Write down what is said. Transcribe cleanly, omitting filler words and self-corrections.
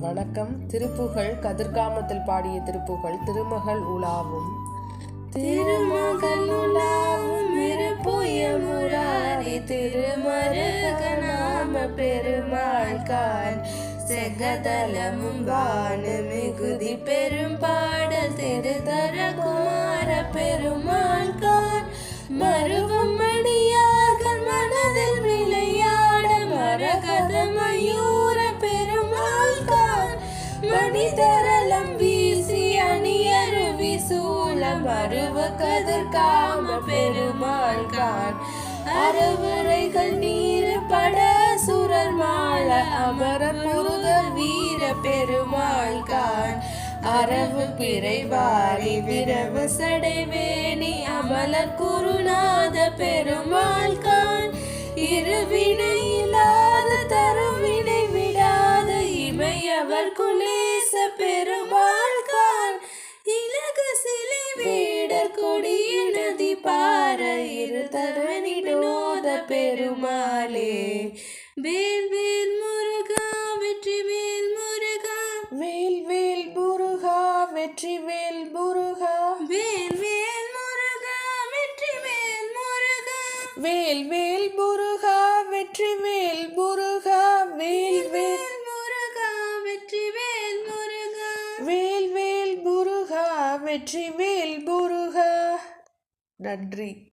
வணக்கம். திருப்புகழ் கதிர்காமத்தில் பாடிய திருப்புகழ். திருமகள் உலாவும் திருமகள் உலாவும் இருப்புயமுராரி திருமருகநாம பெருமாள்கான் செகதலமும் வானு மிகுதி பெரும்பாடல் திருதர குமார பெருமாள்கான் மருவம் மணியார்கள் மனதில் விளையாட மரகத மயூர பெருமாள்கான் மணிதரலம் வீசி அணியருவி சூழ மருவ கதிர்காம பெருமாள்கான் அறவுரைகள் நீர் பட சுரர் மாள அமர முருகர் வீர பெருமாள்கான் அரவு பிறைவாரி விரவு சடைவேணி அமலர் குருநாத பெருமாள்கான் இருவினை இல்லாத தருவினை விடாத இமையவர் குலேச பெருமாள்கான் இலகு சிலை வீடர் கொடிய நதி பார இரு தரனிடோத பெருமாளே வேல் வேல் முருகா வெற்றி வேல் முருகா வேல் வேல் முருகா வெற்றி வேல் முருகா வேல் வேல் முருகா வெற்றி வேல் முருகா வேல் வேல் முருகா வெற்றி வேல் முருகா வேல் வேல் முருகா வெற்றி வேல் முருகா வேல் வேல் முருகா வெற்றி வேல் முருகா. நன்றி.